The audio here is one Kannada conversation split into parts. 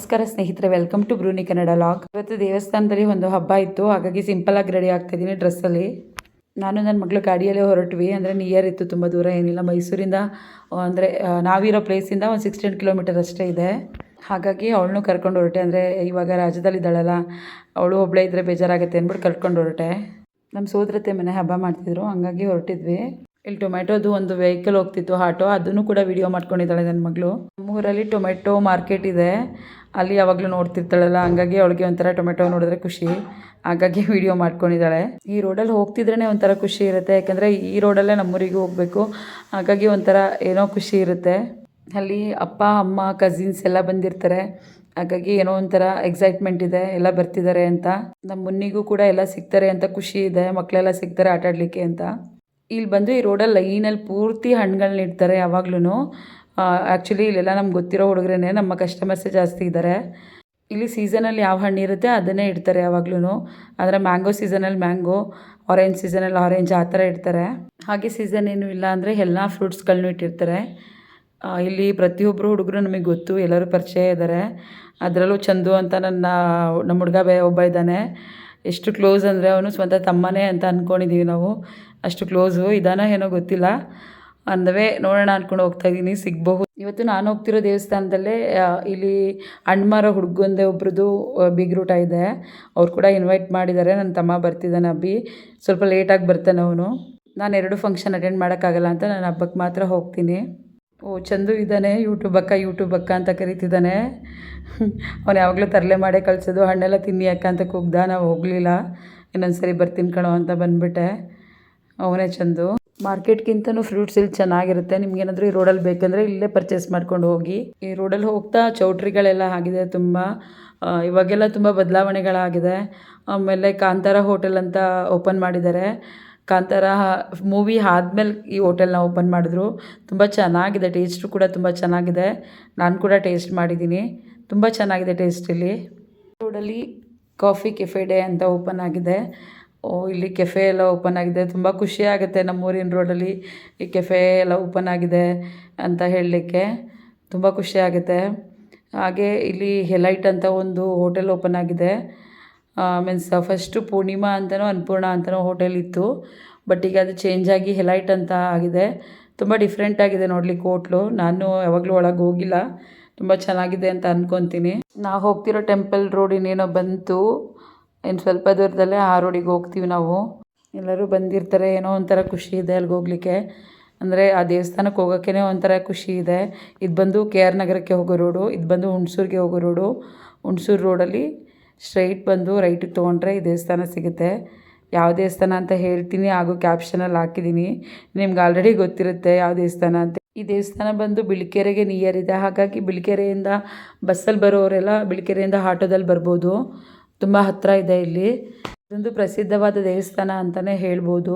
ನಮಸ್ಕಾರ ಸ್ನೇಹಿತರೆ, ವೆಲ್ಕಮ್ ಟು ಬ್ರೂನಿ ಕನ್ನಡ ಲಾಗ್. ಇವತ್ತು ದೇವಸ್ಥಾನದಲ್ಲಿ ಒಂದು ಹಬ್ಬ ಇತ್ತು, ಹಾಗಾಗಿ ಸಿಂಪಲ್ ಆಗಿ ರೆಡಿ ಆಗ್ತಾ ಇದ್ದೀನಿ ಡ್ರೆಸ್ಸಲ್ಲಿ. ನಾನು ನನ್ನ ಮಗಳು ಗಾಡಿಯಲ್ಲೇ ಹೊರಟ್ವಿ. ಅಂದರೆ ನಿಯರ್ ಇತ್ತು, ತುಂಬ ದೂರ ಏನಿಲ್ಲ. ಮೈಸೂರಿಂದ ಅಂದರೆ ನಾವಿರೋ ಪ್ಲೇಸಿಂದ ಒಂದು 16 ಕಿಲೋಮೀಟರ್ ಅಷ್ಟೇ ಇದೆ. ಹಾಗಾಗಿ ಅವಳನ್ನೂ ಕರ್ಕೊಂಡು ಹೊರಟೆ. ಅಂದರೆ ಇವಾಗ ರಾಜ್ಯದಲ್ಲಿದ್ದಾಳಲ್ಲ, ಅವಳು ಒಬ್ಬಳೇ ಇದ್ದರೆ ಬೇಜಾರಾಗುತ್ತೆ ಅಂದ್ಬಿಟ್ಟು ಕರ್ಕೊಂಡು ಹೊರಟೆ. ನಮ್ಮ ಸೋದರತ್ತೆ ಮನೆ ಹಬ್ಬ ಮಾಡ್ತಿದ್ರು, ಹಂಗಾಗಿ ಹೊರಟಿದ್ವಿ. ಇಲ್ಲಿ ಟೊಮೆಟೋದು ಒಂದು ವೆಹಿಕಲ್ ಹೋಗ್ತಿತ್ತು, ಆಟೋ, ಅದನ್ನು ಕೂಡ ವಿಡಿಯೋ ಮಾಡ್ಕೊಂಡಿದ್ದಾಳೆ ನನ್ನ ಮಗಳು. ನಮ್ಮೂರಲ್ಲಿ ಟೊಮೆಟೊ ಮಾರ್ಕೆಟ್ ಇದೆ, ಅಲ್ಲಿ ಯಾವಾಗಲೂ ನೋಡ್ತಿರ್ತಾಳಲ್ಲ, ಹಂಗಾಗಿ ಅವಳಿಗೆ ಒಂಥರ ಟೊಮೆಟೊ ನೋಡಿದ್ರೆ ಖುಷಿ, ಹಾಗಾಗಿ ವಿಡಿಯೋ ಮಾಡ್ಕೊಂಡಿದ್ದಾಳೆ. ಈ ರೋಡಲ್ಲಿ ಹೋಗ್ತಿದ್ರೇ ಒಂಥರ ಖುಷಿ ಇರುತ್ತೆ, ಯಾಕಂದರೆ ಈ ರೋಡಲ್ಲೇ ನಮ್ಮೂರಿಗೆ ಹೋಗಬೇಕು, ಹಾಗಾಗಿ ಒಂಥರ ಏನೋ ಖುಷಿ ಇರುತ್ತೆ. ಅಲ್ಲಿ ಅಪ್ಪ ಅಮ್ಮ ಕಸಿನ್ಸ್ ಎಲ್ಲ ಬಂದಿರ್ತಾರೆ, ಹಾಗಾಗಿ ಏನೋ ಒಂಥರ ಎಕ್ಸೈಟ್ಮೆಂಟ್ ಇದೆ, ಎಲ್ಲ ಬರ್ತಿದ್ದಾರೆ ಅಂತ. ನಮ್ಮ ಮುನ್ನಿಗೂ ಕೂಡ ಎಲ್ಲ ಸಿಗ್ತಾರೆ ಅಂತ ಖುಷಿ ಇದೆ, ಮಕ್ಕಳೆಲ್ಲ ಸಿಗ್ತಾರೆ ಆಟ ಆಡಲಿಕ್ಕೆ ಅಂತ. ಇಲ್ಲಿ ಬಂದು ಈ ರೋಡಲ್ಲಿ ಲೈನಲ್ಲಿ ಪೂರ್ತಿ ಹಣ್ಣುಗಳನ್ನ ಇಡ್ತಾರೆ ಯಾವಾಗ್ಲೂ. ಆ್ಯಕ್ಚುಲಿ ಇಲ್ಲೆಲ್ಲ ನಮ್ಗೆ ಗೊತ್ತಿರೋ ಹುಡುಗರೇ, ನಮ್ಮ ಕಸ್ಟಮರ್ಸೇ ಜಾಸ್ತಿ ಇದ್ದಾರೆ. ಇಲ್ಲಿ ಸೀಸನಲ್ಲಿ ಯಾವ ಹಣ್ಣು ಇರುತ್ತೆ ಅದನ್ನೇ ಇಡ್ತಾರೆ ಯಾವಾಗ್ಲೂ. ಅಂದರೆ ಮ್ಯಾಂಗೋ ಸೀಸನಲ್ಲಿ ಮ್ಯಾಂಗೋ, ಆರೆಂಜ್ ಸೀಸನಲ್ಲಿ ಆರೆಂಜ್, ಆ ಥರ ಇಡ್ತಾರೆ. ಹಾಗೆ ಸೀಸನ್ ಏನೂ ಇಲ್ಲ ಅಂದರೆ ಎಲ್ಲ ಫ್ರೂಟ್ಸ್ಗಳನ್ನೂ ಇಟ್ಟಿರ್ತಾರೆ. ಇಲ್ಲಿ ಪ್ರತಿಯೊಬ್ಬರು ಹುಡುಗರು ನಮಗೆ ಗೊತ್ತು, ಎಲ್ಲರೂ ಪರಿಚಯ ಇದ್ದಾರೆ. ಅದರಲ್ಲೂ ಚಂದು ಅಂತ ನಮ್ಮ ಹುಡುಗ ಒಬ್ಬ ಇದ್ದಾನೆ. ಎಷ್ಟು ಕ್ಲೋಸ್ ಅಂದರೆ ಅವನು ಸ್ವಂತ ತಮ್ಮನೇ ಅಂತ ಅಂದ್ಕೊಂಡಿದ್ದೀವಿ ನಾವು, ಅಷ್ಟು ಕ್ಲೋಸು. ಇದಾನೋ ಏನೋ ಗೊತ್ತಿಲ್ಲ, ಅಂದವೇ ನೋಡೋಣ ಅಂದ್ಕೊಂಡು ಹೋಗ್ತಾಯಿದ್ದೀನಿ, ಸಿಗಬಹುದು. ಇವತ್ತು ನಾನು ಹೋಗ್ತಿರೋ ದೇವಸ್ಥಾನದಲ್ಲೇ ಇಲ್ಲಿ ಹಣ್ಮಾರೋ ಹುಡುಗಂದೇ ಒಬ್ರದ್ದು ಬೀಗ್ರೂಟ ಇದೆ, ಅವ್ರು ಕೂಡ ಇನ್ವೈಟ್ ಮಾಡಿದ್ದಾರೆ. ನನ್ನ ತಮ್ಮ ಬರ್ತಿದ್ದಾನೆ ಅಬ್ಬಿ, ಸ್ವಲ್ಪ ಲೇಟಾಗಿ ಬರ್ತಾನೆ ಅವನು. ನಾನು 2 ಫಂಕ್ಷನ್ ಅಟೆಂಡ್ ಮಾಡೋಕ್ಕಾಗಲ್ಲ ಅಂತ ನಾನು ಹಬ್ಬಕ್ಕೆ ಮಾತ್ರ ಹೋಗ್ತೀನಿ. ಚಂದು ಇದ್ದಾನೆ, ಯೂಟ್ಯೂಬ್ ಅಕ್ಕ ಅಂತ ಕರೀತಿದ್ದಾನೆ. ಅವನು ಯಾವಾಗಲೂ ತರಲೆ ಮಾಡೇ ಕಳಿಸೋದು, ಹಣ್ಣೆಲ್ಲ ತಿನ್ನಿ ಅಕ್ಕ ಅಂತ ಕೂಗ್ದ. ನಾವು ಹೋಗಲಿಲ್ಲ, ಇನ್ನೊಂದು ಸರಿ ಬರ್ತೀನಿ ಕಣೋ ಅಂತ ಬಂದುಬಿಟ್ಟೆ. ಅವನೇ ಚಂದು. ಮಾರ್ಕೆಟ್ಗಿಂತನೂ ಫ್ರೂಟ್ಸ್ ಇಲ್ಲಿ ಚೆನ್ನಾಗಿರುತ್ತೆ. ನಿಮ್ಗೇನಾದರೂ ಈ ರೋಡಲ್ಲಿ ಬೇಕಂದರೆ ಇಲ್ಲೇ ಪರ್ಚೇಸ್ ಮಾಡ್ಕೊಂಡು ಹೋಗಿ. ಈ ರೋಡಲ್ಲಿ ಹೋಗ್ತಾ ಚೌಟ್ರಿಗಳೆಲ್ಲ ಆಗಿದೆ ತುಂಬ, ಇವಾಗೆಲ್ಲ ತುಂಬ ಬದಲಾವಣೆಗಳಾಗಿದೆ. ಆಮೇಲೆ ಕಾಂತಾರ ಹೋಟೆಲ್ ಅಂತ ಓಪನ್ ಮಾಡಿದ್ದಾರೆ. ಕಾಂತಾರ ಮೂವಿ ಆದಮೇಲೆ ಈ ಹೋಟೆಲ್ನ ಓಪನ್ ಮಾಡಿದ್ರು. ತುಂಬ ಚೆನ್ನಾಗಿದೆ, ಟೇಸ್ಟು ಕೂಡ ತುಂಬ ಚೆನ್ನಾಗಿದೆ. ನಾನು ಕೂಡ ಟೇಸ್ಟ್ ಮಾಡಿದ್ದೀನಿ, ತುಂಬ ಚೆನ್ನಾಗಿದೆ ಟೇಸ್ಟ್. ಇಲ್ಲಿ ರೋಡಲ್ಲಿ ಕಾಫಿ ಕೆಫೆ ಡೇ ಅಂತ ಓಪನ್ ಆಗಿದೆ. ಇಲ್ಲಿ ಕೆಫೆ ಎಲ್ಲ ಓಪನ್ ಆಗಿದೆ, ತುಂಬ ಖುಷಿ ಆಗುತ್ತೆ. ನಮ್ಮೂರಿನ ರೋಡಲ್ಲಿ ಈ ಕೆಫೆ ಎಲ್ಲ ಓಪನ್ ಆಗಿದೆ ಅಂತ ಹೇಳಲಿಕ್ಕೆ ತುಂಬ ಖುಷಿ ಆಗುತ್ತೆ. ಹಾಗೆ ಇಲ್ಲಿ ಹೆಲೈಟ್ ಅಂತ ಒಂದು ಹೋಟೆಲ್ ಓಪನ್ ಆಗಿದೆ. ಮೀನ್ಸ್ ಫಸ್ಟು ಪೂರ್ಣಿಮಾ ಅಂತನೋ ಅನ್ನಪೂರ್ಣ ಅಂತನೋ ಹೋಟೆಲ್ ಇತ್ತು, ಬಟ್ ಈಗ ಅದು ಚೇಂಜ್ ಆಗಿ ಹೆಲೈಟ್ ಅಂತ ಆಗಿದೆ. ತುಂಬ ಡಿಫ್ರೆಂಟ್ ಆಗಿದೆ ನೋಡ್ಲಿಕ್ಕೆ ಹೋಟ್ಲು. ನಾನು ಯಾವಾಗಲೂ ಒಳಗೆ ಹೋಗಿಲ್ಲ, ತುಂಬ ಚೆನ್ನಾಗಿದೆ ಅಂತ ಅಂದ್ಕೊತೀನಿ. ನಾವು ಹೋಗ್ತಿರೋ ಟೆಂಪಲ್ ರೋಡ್ ಇನ್ನೇನೋ ಬಂತು, ಇನ್ನು ಸ್ವಲ್ಪ ದೂರದಲ್ಲೇ ಆ ರೋಡಿಗೆ ಹೋಗ್ತೀವಿ ನಾವು. ಎಲ್ಲರೂ ಬಂದಿರ್ತಾರೆ, ಏನೋ ಒಂಥರ ಖುಷಿ ಇದೆ ಅಲ್ಲಿಗೆ ಹೋಗಲಿಕ್ಕೆ. ಅಂದರೆ ಆ ದೇವಸ್ಥಾನಕ್ಕೆ ಹೋಗೋಕ್ಕೇ ಒಂಥರ ಖುಷಿ ಇದೆ. ಇದು ಬಂದು KR ನಗರಕ್ಕೆ ಹೋಗೋ ರೋಡು, ಇದು ಬಂದು ಹುಣಸೂರಿಗೆ ಹೋಗೋ ರೋಡು. ಹುಣಸೂರು ರೋಡಲ್ಲಿ ಸ್ಟ್ರೈಟ್ ಬಂದು ರೈಟಿಗೆ ತೊಗೊಂಡ್ರೆ ಈ ದೇವಸ್ಥಾನ ಸಿಗುತ್ತೆ. ಯಾವ ದೇವಸ್ಥಾನ ಅಂತ ಹೇಳ್ತೀನಿ, ಹಾಗೂ ಕ್ಯಾಪ್ಷನಲ್ಲಿ ಹಾಕಿದ್ದೀನಿ, ನಿಮ್ಗೆ ಆಲ್ರೆಡಿ ಗೊತ್ತಿರುತ್ತೆ ಯಾವ ದೇವಸ್ಥಾನ ಅಂತ. ಈ ದೇವಸ್ಥಾನ ಬಂದು ಬಿಳಿಕೆರೆಗೆ ನಿಯರ್ ಇದೆ, ಹಾಗಾಗಿ ಬಿಳಿಕೆರೆಯಿಂದ ಬಸ್ಸಲ್ಲಿ ಬರೋರೆಲ್ಲ ಬಿಳಿಕೆರೆಯಿಂದ ಆಟೋದಲ್ಲಿ ಬರ್ಬೋದು. ತುಂಬ ಹತ್ತಿರ ಇದೆ ಇಲ್ಲಿ. ಇದೊಂದು ಪ್ರಸಿದ್ಧವಾದ ದೇವಸ್ಥಾನ ಅಂತಲೇ ಹೇಳ್ಬೋದು,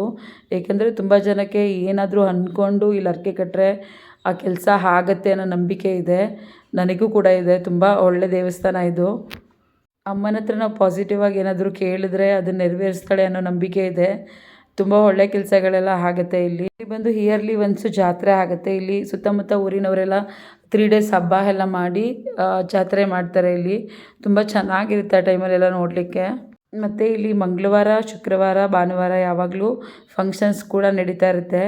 ಏಕೆಂದರೆ ತುಂಬ ಜನಕ್ಕೆ ಏನಾದರೂ ಅಂದ್ಕೊಂಡು ಇಲ್ಲಿ ಹರಕೆ ಕಟ್ಟರೆ ಆ ಕೆಲಸ ಆಗತ್ತೆ ಅನ್ನೋ ನಂಬಿಕೆ ಇದೆ. ನನಗೂ ಕೂಡ ಇದೆ. ತುಂಬ ಒಳ್ಳೆ ದೇವಸ್ಥಾನ ಇದು. ಅಮ್ಮನ ಹತ್ರ ನಾವು ಪಾಸಿಟಿವ್ ಆಗಿ ಏನಾದರೂ ಕೇಳಿದ್ರೆ ಅದನ್ನು ನೆರವೇರಿಸ್ತಾಳೆ ಅನ್ನೋ ನಂಬಿಕೆ ಇದೆ. ತುಂಬ ಒಳ್ಳೆ ಕೆಲಸಗಳೆಲ್ಲ ಆಗುತ್ತೆ ಇಲ್ಲಿ. ಬಂದು ಇಯರ್ಲಿ ಒನ್ಸು ಜಾತ್ರೆ ಆಗುತ್ತೆ. ಇಲ್ಲಿ ಸುತ್ತಮುತ್ತ ಊರಿನವರೆಲ್ಲ 3 ಡೇಸ್ ಹಬ್ಬ ಎಲ್ಲ ಮಾಡಿ ಜಾತ್ರೆ ಮಾಡ್ತಾರೆ. ಇಲ್ಲಿ ತುಂಬ ಚೆನ್ನಾಗಿರುತ್ತೆ ಆ ಟೈಮಲ್ಲೆಲ್ಲ ನೋಡಲಿಕ್ಕೆ. ಮತ್ತು ಇಲ್ಲಿ ಮಂಗಳವಾರ, ಶುಕ್ರವಾರ, ಭಾನುವಾರ ಯಾವಾಗಲೂ ಫಂಕ್ಷನ್ಸ್ ಕೂಡ ನಡೀತಾ ಇರುತ್ತೆ.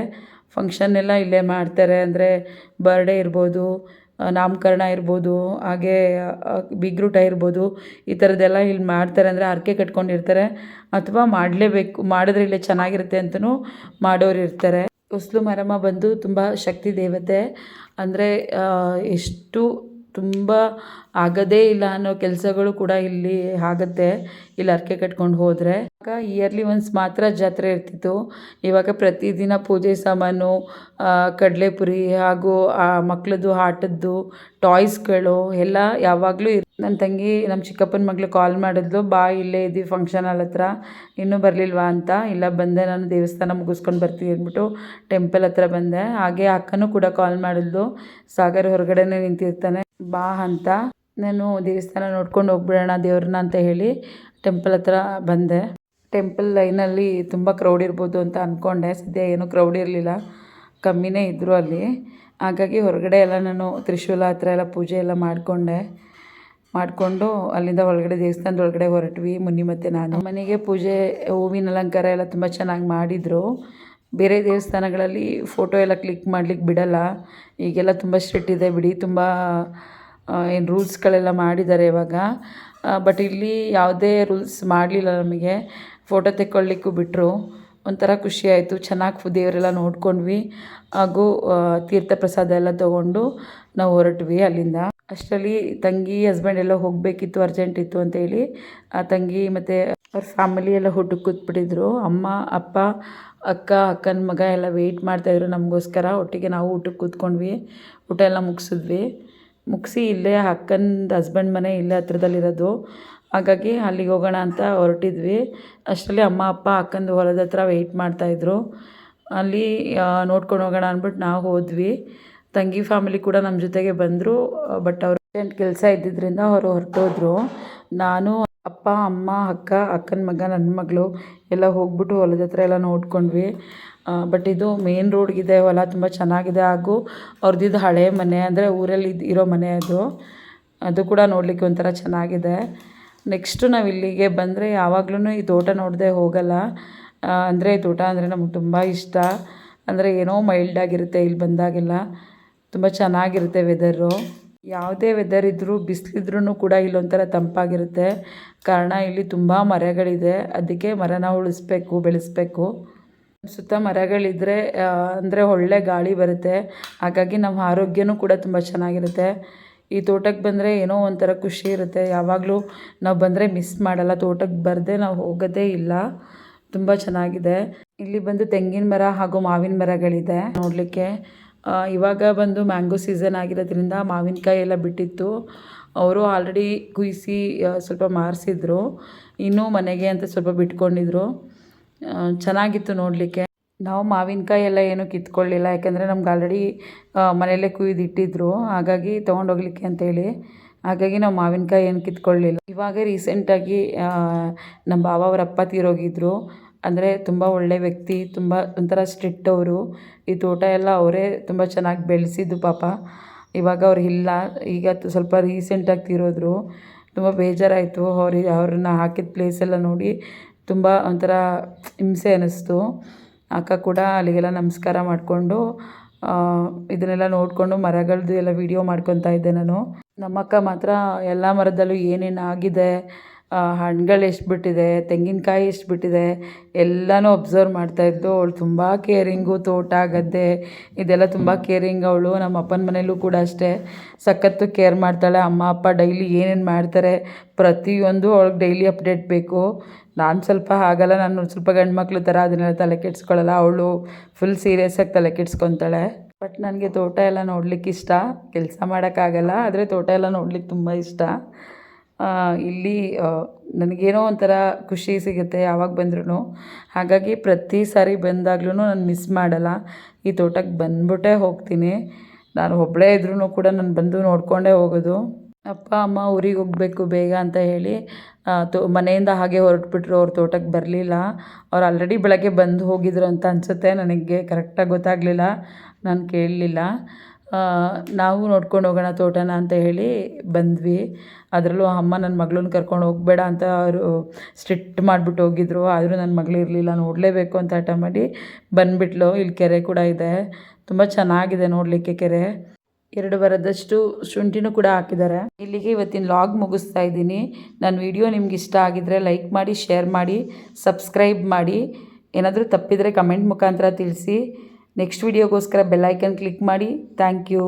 ಫಂಕ್ಷನ್ ಎಲ್ಲ ಇಲ್ಲೇ ಮಾಡ್ತಾರೆ. ಅಂದರೆ ಬರ್ಡೇ ಇರ್ಬೋದು, ನಾಮಕರಣ ಇರ್ಬೋದು, ಹಾಗೆ ಬೀಗ್ರೂಟ ಇರ್ಬೋದು, ಈ ಥರದ್ದೆಲ್ಲ ಇಲ್ಲಿ ಮಾಡ್ತಾರೆ. ಅಂದರೆ ಹರಕೆ ಕಟ್ಕೊಂಡಿರ್ತಾರೆ, ಅಥವಾ ಮಾಡಲೇಬೇಕು, ಮಾಡಿದ್ರೆ ಇಲ್ಲೇ ಚೆನ್ನಾಗಿರುತ್ತೆ ಅಂತಲೂ ಮಾಡೋರು ಇರ್ತಾರೆ. ಹೊಸ್ಲು ಮಾರಮ್ಮ ಬಂದು ತುಂಬ ಶಕ್ತಿ ದೇವತೆ. ಅಂದರೆ ಎಷ್ಟು ತುಂಬ ಆಗೋದೇ ಇಲ್ಲ ಅನ್ನೋ ಕೆಲಸಗಳು ಕೂಡ ಇಲ್ಲಿ ಆಗುತ್ತೆ, ಇಲ್ಲಿ ಹರಕೆ ಕಟ್ಕೊಂಡು ಹೋದರೆ. ಆಗ ಇಯರ್ಲಿ ಒನ್ಸ್ ಮಾತ್ರ ಜಾತ್ರೆ ಇರ್ತಿತ್ತು. ಇವಾಗ ಪ್ರತಿದಿನ ಪೂಜೆ ಸಾಮಾನು, ಕಡಲೆಪುರಿ, ಹಾಗೂ ಮಕ್ಕಳದ್ದು ಆಟದ್ದು ಟಾಯ್ಸ್ಗಳು ಎಲ್ಲ ಯಾವಾಗಲೂ ನನ್ನ ತಂಗಿ, ನಮ್ಮ ಚಿಕ್ಕಪ್ಪನ ಮಗಳು ಕಾಲ್ ಮಾಡಿದ್ಲು, ಬಾ ಇಲ್ಲೇ ಇದ್ದೀವಿ ಫಂಕ್ಷನ್ ಹಾಲ್ ಹತ್ರ, ಇನ್ನೂ ಬರಲಿಲ್ವಾ ಅಂತ. ಇಲ್ಲ ಬಂದೆ, ನಾನು ದೇವಸ್ಥಾನ ಮುಗಿಸ್ಕೊಂಡು ಬರ್ತೀವಿ ಅಂದ್ಬಿಟ್ಟು ಟೆಂಪಲ್ ಹತ್ರ ಬಂದೆ. ಹಾಗೆ ಅಕ್ಕನೂ ಕೂಡ ಕಾಲ್ ಮಾಡಿದ್ಲು, ಸಾಗರ್ ಹೊರಗಡೆನೇ ನಿಂತಿರ್ತಾನೆ, ಬಾ ಅಂತ. ನಾನು ದೇವಸ್ಥಾನ ನೋಡ್ಕೊಂಡು ಹೋಗ್ಬಿಡೋಣ ದೇವ್ರನ್ನ ಅಂತ ಹೇಳಿ ಟೆಂಪಲ್ ಹತ್ರ ಬಂದೆ. ಟೆಂಪಲ್ ಲೈನಲ್ಲಿ ತುಂಬ ಕ್ರೌಡ್ ಇರ್ಬೋದು ಅಂತ ಅಂದ್ಕೊಂಡೆ. ಸದ್ಯ ಏನೂ ಕ್ರೌಡ್ ಇರಲಿಲ್ಲ, ಕಮ್ಮಿನೇ ಇದ್ದರು ಅಲ್ಲಿ. ಹಾಗಾಗಿ ಹೊರಗಡೆ ಎಲ್ಲ ನಾನು ತ್ರಿಶೂಲ ಹತ್ರ ಎಲ್ಲ ಪೂಜೆ ಎಲ್ಲ ಮಾಡಿಕೊಂಡೆ. ಮಾಡಿಕೊಂಡು ಅಲ್ಲಿಂದ ಒಳಗಡೆ ದೇವಸ್ಥಾನದ ಒಳಗಡೆ ಹೊರಟ್ವಿ ಮುನ್ನಿ ಮತ್ತು ನಾನು. ಮನೆಗೆ ಪೂಜೆ ಹೂವಿನ ಅಲಂಕಾರ ಎಲ್ಲ ತುಂಬ ಚೆನ್ನಾಗಿ ಮಾಡಿದರು. ಬೇರೆ ದೇವಸ್ಥಾನಗಳಲ್ಲಿ ಫೋಟೋ ಎಲ್ಲ ಕ್ಲಿಕ್ ಮಾಡ್ಲಿಕ್ಕೆ ಬಿಡಲ್ಲ, ಈಗೆಲ್ಲ ತುಂಬ ಸ್ಟ್ರಿಕ್ಟ್ ಇದೆ ಬಿಡಿ, ತುಂಬ ಏನು ರೂಲ್ಸ್ಗಳೆಲ್ಲ ಮಾಡಿದ್ದಾರೆ ಇವಾಗ. ಬಟ್ ಇಲ್ಲಿ ಯಾವುದೇ ರೂಲ್ಸ್ ಮಾಡಲಿಲ್ಲ, ನಮಗೆ ಫೋಟೋ ತೆಕ್ಕೊಳ್ಳಿಕ್ಕೂ ಬಿಟ್ಟರು. ಒಂಥರ ಖುಷಿ ಆಯಿತು, ಚೆನ್ನಾಗಿ ದೇವರೆಲ್ಲ ನೋಡ್ಕೊಂಡ್ವಿ. ಹಾಗೂ ತೀರ್ಥ ಪ್ರಸಾದ ಎಲ್ಲ ತೊಗೊಂಡು ನಾವು ಹೊರಟ್ವಿ ಅಲ್ಲಿಂದ. ಅಷ್ಟರಲ್ಲಿ ತಂಗಿ ಹಸ್ಬೆಂಡ್ ಎಲ್ಲ ಹೋಗಬೇಕಿತ್ತು, ಅರ್ಜೆಂಟ್ ಇತ್ತು ಅಂತೇಳಿ ಆ ತಂಗಿ ಮತ್ತು ಅವ್ರ ಫ್ಯಾಮಿಲಿ ಎಲ್ಲ ಊಟಕ್ಕೆ ಕೂತ್ಬಿಟ್ಟಿದ್ರು. ಅಮ್ಮ, ಅಪ್ಪ, ಅಕ್ಕ, ಅಕ್ಕನ ಮಗ ಎಲ್ಲ ವೆಯ್ಟ್ ಮಾಡ್ತಾಯಿದ್ರು ನಮಗೋಸ್ಕರ. ಒಟ್ಟಿಗೆ ನಾವು ಊಟಕ್ಕೆ ಕೂತ್ಕೊಂಡ್ವಿ. ಊಟ ಎಲ್ಲ ಮುಗಿಸಿ ಇಲ್ಲೇ ಅಕ್ಕನ ಹಸ್ಬೆಂಡ್ ಮನೆ ಇಲ್ಲೇ ಹತ್ರದಲ್ಲಿರೋದು, ಹಾಗಾಗಿ ಅಲ್ಲಿಗೆ ಹೋಗೋಣ ಅಂತ ಹೊರಟಿದ್ವಿ. ಅಷ್ಟರಲ್ಲಿ ಅಮ್ಮ, ಅಪ್ಪ ಅಕ್ಕಂದು ಹೊಲದ ಹತ್ರ ವೆಯ್ಟ್ ಮಾಡ್ತಾಯಿದ್ರು. ಅಲ್ಲಿ ನೋಡ್ಕೊಂಡು ಹೋಗೋಣ ಅಂದ್ಬಿಟ್ಟು ನಾವು ಹೋದ್ವಿ. ತಂಗಿ ಫ್ಯಾಮಿಲಿ ಕೂಡ ನಮ್ಮ ಜೊತೆಗೆ ಬಂದರು. ಬಟ್ ಅವ್ರು ಅರ್ಜೆಂಟ್ ಕೆಲಸ ಇದ್ದಿದ್ದರಿಂದ ಅವರು ಹೊರಟೋದ್ರು. ನಾನು, ಅಪ್ಪ, ಅಮ್ಮ, ಅಕ್ಕ, ಅಕ್ಕನ ಮಗ, ನನ್ನ ಮಗಳು ಎಲ್ಲ ಹೋಗ್ಬಿಟ್ಟು ಹೊಲದ ಹತ್ರ ಎಲ್ಲ ನೋಡ್ಕೊಂಡ್ವಿ. ಬಟ್ ಇದು ಮೇನ್ ರೋಡ್ಗಿದೆ ಹೊಲ, ತುಂಬ ಚೆನ್ನಾಗಿದೆ. ಹಾಗೂ ಅವ್ರದ್ದು ಹಳೆ ಮನೆ, ಅಂದರೆ ಊರಲ್ಲಿ ಇರೋ ಮನೆ ಅದು ಕೂಡ ನೋಡಲಿಕ್ಕೆ ಒಂಥರ ಚೆನ್ನಾಗಿದೆ. ನೆಕ್ಸ್ಟು ನಾವು ಇಲ್ಲಿಗೆ ಬಂದರೆ ಯಾವಾಗಲೂ ಈ ತೋಟ ನೋಡದೆ ಹೋಗಲ್ಲ. ಅಂದರೆ ಈ ತೋಟ ಅಂದರೆ ನಮಗೆ ತುಂಬ ಇಷ್ಟ. ಅಂದರೆ ಏನೋ ಮೈಲ್ಡಾಗಿರುತ್ತೆ ಇಲ್ಲಿ ಬಂದಾಗೆಲ್ಲ, ತುಂಬ ಚೆನ್ನಾಗಿರುತ್ತೆ ವೆದರು. ಯಾವುದೇ ವೆದರ್ ಇದ್ದರೂ, ಬಿಸಿಲಿದ್ರೂ ಕೂಡ ಇಲ್ಲೊಂಥರ ತಂಪಾಗಿರುತ್ತೆ. ಕಾರಣ ಇಲ್ಲಿ ತುಂಬ ಮರಗಳಿದೆ, ಅದಕ್ಕೆ ಮರನ ಉಳಿಸ್ಬೇಕು, ಬೆಳೆಸಬೇಕು. ಸುತ್ತ ಮರಗಳಿದ್ದರೆ ಅಂದರೆ ಒಳ್ಳೆ ಗಾಳಿ ಬರುತ್ತೆ, ಹಾಗಾಗಿ ನಮ್ಮ ಆರೋಗ್ಯನೂ ಕೂಡ ತುಂಬ ಚೆನ್ನಾಗಿರುತ್ತೆ. ಈ ತೋಟಕ್ಕೆ ಬಂದರೆ ಏನೋ ಒಂಥರ ಖುಷಿ ಇರುತ್ತೆ. ಯಾವಾಗಲೂ ನಾವು ಬಂದರೆ ಮಿಸ್ ಮಾಡಲ್ಲ, ತೋಟಕ್ಕೆ ಬರದೆ ನಾವು ಹೋಗೋದೇ ಇಲ್ಲ. ತುಂಬ ಚೆನ್ನಾಗಿದೆ. ಇಲ್ಲಿ ಬಂದು ತೆಂಗಿನ ಮರ ಹಾಗೂ ಮಾವಿನ ಮರಗಳಿದೆ ನೋಡಲಿಕ್ಕೆ. ಇವಾಗ ಬಂದು ಮ್ಯಾಂಗೋ ಸೀಸನ್ ಆಗಿರೋದ್ರಿಂದ ಮಾವಿನಕಾಯಿ ಎಲ್ಲ ಬಿಟ್ಟಿತ್ತು. ಅವರು ಆಲ್ರೆಡಿ ಕುಯ್ಸಿ ಸ್ವಲ್ಪ ಮಾರಿಸಿದ್ರು, ಇನ್ನೂ ಮನೆಗೆ ಅಂತ ಸ್ವಲ್ಪ ಬಿಟ್ಕೊಂಡಿದ್ರು. ಚೆನ್ನಾಗಿತ್ತು ನೋಡಲಿಕ್ಕೆ. ನಾವು ಮಾವಿನಕಾಯಿ ಎಲ್ಲ ಏನೂ ಕಿತ್ಕೊಳ್ಳಿಲ್ಲ, ಯಾಕೆಂದರೆ ನಮ್ಗೆ ಆಲ್ರೆಡಿ ಮನೆಯಲ್ಲೇ ಕುಯ್ದಿಟ್ಟಿದ್ರು, ಹಾಗಾಗಿ ತೊಗೊಂಡೋಗ್ಲಿಕ್ಕೆ ಅಂತೇಳಿ. ಹಾಗಾಗಿ ನಾವು ಮಾವಿನಕಾಯಿ ಏನು ಕಿತ್ಕೊಳ್ಳಿಲ್ಲ. ಇವಾಗ ರೀಸೆಂಟಾಗಿ ನಮ್ಮ ಭಾವ ಅವರ ಅಪ್ಪ ತೀರೋಗಿದ್ರು. ಅಂದರೆ ತುಂಬ ಒಳ್ಳೆ ವ್ಯಕ್ತಿ, ತುಂಬ ಒಂಥರ ಸ್ಟ್ರಿಕ್ಟ್ ಅವರು. ಈ ತೋಟ ಎಲ್ಲ ಅವರೇ ತುಂಬ ಚೆನ್ನಾಗಿ ಬೆಳೆಸಿದ್ದು ಪಾಪ. ಇವಾಗ ಅವ್ರು ಇಲ್ಲ, ಈಗ ಸ್ವಲ್ಪ ರೀಸೆಂಟಾಗಿ ತೀರೋದ್ರು. ತುಂಬ ಬೇಜಾರಾಯಿತು. ಅವ್ರನ್ನ ಹಾಕಿದ ಪ್ಲೇಸೆಲ್ಲ ನೋಡಿ ತುಂಬ ಒಂಥರ ಹಿಂಸೆ ಅನ್ನಿಸ್ತು. ಅಕ್ಕ ಕೂಡ ಅಲ್ಲಿಗೆಲ್ಲ ನಮಸ್ಕಾರ ಮಾಡಿಕೊಂಡು ಇದನ್ನೆಲ್ಲ ನೋಡಿಕೊಂಡು ಮರಗಳದ್ದು ಎಲ್ಲ ವೀಡಿಯೋ ಮಾಡ್ಕೊತಾ ಇದ್ದೆ ನಾನು. ನಮ್ಮಕ್ಕ ಮಾತ್ರ ಎಲ್ಲ ಮರದಲ್ಲೂ ಏನೇನು ಆಗಿದೆ, ಹಣ್ಣುಗಳು ಎಷ್ಟು ಬಿಟ್ಟಿದೆ, ತೆಂಗಿನಕಾಯಿ ಎಷ್ಟು ಬಿಟ್ಟಿದೆ ಎಲ್ಲನೂ ಅಬ್ಸರ್ವ್ ಮಾಡ್ತಾಯಿದ್ಲು. ಅವಳು ತುಂಬ ಕೇರಿಂಗು, ತೋಟ ಗದ್ದೆ ಇದೆಲ್ಲ ತುಂಬ ಕೇರಿಂಗ್ ಅವಳು. ನಮ್ಮ ಅಪ್ಪನ ಮನೇಲೂ ಕೂಡ ಅಷ್ಟೇ, ಸಖತ್ತು ಕೇರ್ ಮಾಡ್ತಾಳೆ. ಅಮ್ಮ ಅಪ್ಪ ಡೈಲಿ ಏನೇನು ಮಾಡ್ತಾರೆ ಪ್ರತಿಯೊಂದು ಅವಳಿಗೆ ಡೈಲಿ ಅಪ್ಡೇಟ್ ಬೇಕು. ನಾನು ಸ್ವಲ್ಪ ಆಗಲ್ಲ, ನಾನು ಸ್ವಲ್ಪ ಗಂಡು ಮಕ್ಳು ಥರ ಅದನ್ನೆಲ್ಲ ತಲೆ ಕೆಡಿಸ್ಕೊಳ್ಳಲ್ಲ. ಅವಳು ಫುಲ್ ಸೀರಿಯಸ್ಸಾಗಿ ತಲೆ ಕೆಡಿಸ್ಕೊತಾಳೆ. ಬಟ್ ನನಗೆ ತೋಟ ಎಲ್ಲ ನೋಡ್ಲಿಕ್ಕೆ ಇಷ್ಟ, ಕೆಲಸ ಮಾಡೋಕ್ಕಾಗಲ್ಲ, ಆದರೆ ತೋಟ ಎಲ್ಲ ನೋಡ್ಲಿಕ್ಕೆ ತುಂಬ ಇಷ್ಟ. ಇಲ್ಲಿ ನನಗೇನೋ ಒಂಥರ ಖುಷಿ ಸಿಗುತ್ತೆ ಯಾವಾಗ ಬಂದ್ರೂ. ಹಾಗಾಗಿ ಪ್ರತಿ ಸಾರಿ ಬಂದಾಗ್ಲೂ ನಾನು ಮಿಸ್ ಮಾಡಲ್ಲ, ಈ ತೋಟಕ್ಕೆ ಬಂದ್ಬಿಟ್ಟೇ ಹೋಗ್ತೀನಿ. ನಾನು ಒಬ್ಬಳೇ ಇದ್ರೂ ಕೂಡ ನಾನು ಬಂದು ನೋಡಿಕೊಂಡೇ ಹೋಗೋದು. ಅಪ್ಪ ಅಮ್ಮ ಊರಿಗೆ ಹೋಗಬೇಕು ಬೇಗ ಅಂತ ಹೇಳಿ ಮನೆಯಿಂದ ಹಾಗೆ ಹೊರಟ್ಬಿಟ್ರು. ಅವ್ರ ತೋಟಕ್ಕೆ ಬರಲಿಲ್ಲ. ಅವ್ರು ಆಲ್ರೆಡಿ ಬೆಳಗ್ಗೆ ಬಂದು ಹೋಗಿದ್ರು ಅಂತ ಅನಿಸುತ್ತೆ, ನನಗೆ ಕರೆಕ್ಟಾಗಿ ಗೊತ್ತಾಗಲಿಲ್ಲ, ನಾನು ಕೇಳಲಿಲ್ಲ. ನಾವು ನೋಡ್ಕೊಂಡು ಹೋಗೋಣ ತೋಟನ ಅಂತ ಹೇಳಿ ಬಂದ್ವಿ. ಅದರಲ್ಲೂ ಅಮ್ಮ ನನ್ನ ಮಗಳನ್ನ ಕರ್ಕೊಂಡು ಹೋಗಬೇಡ ಅಂತ ಅವರು ಸ್ಟ್ರಿಕ್ಟ್ ಮಾಡಿಬಿಟ್ಟು ಹೋಗಿದ್ರು. ಆದರೂ ನನ್ನ ಮಗಳು ಇರಲಿಲ್ಲ, ನೋಡಲೇಬೇಕು ಅಂತ ಹಠ ಮಾಡಿ ಬಂದುಬಿಟ್ಲು. ಇಲ್ಲಿ ಕೆರೆ ಕೂಡ ಇದೆ, ತುಂಬ ಚೆನ್ನಾಗಿದೆ ನೋಡಲಿಕ್ಕೆ ಕೆರೆ. 2 ವಾರದಷ್ಟು ಶುಂಠಿನೂ ಕೂಡ ಹಾಕಿದ್ದಾರೆ. ಇಲ್ಲಿಗೆ ಇವತ್ತಿನ ಲಾಗ್ ಮುಗಿಸ್ತಾ ಇದ್ದೀನಿ. ನನ್ನ ವಿಡಿಯೋ ನಿಮ್ಗೆ ಇಷ್ಟ ಆಗಿದ್ದರೆ ಲೈಕ್ ಮಾಡಿ, ಶೇರ್ ಮಾಡಿ, ಸಬ್ಸ್ಕ್ರೈಬ್ ಮಾಡಿ. ಏನಾದರೂ ತಪ್ಪಿದರೆ ಕಮೆಂಟ್ ಮುಖಾಂತರ ತಿಳಿಸಿ. ನೆಕ್ಸ್ಟ್ ವಿಡಿಯೋಗೋಸ್ಕರ ಬೆಲ್ ಐಕನ್ ಕ್ಲಿಕ್ ಮಾಡಿ. Thank you.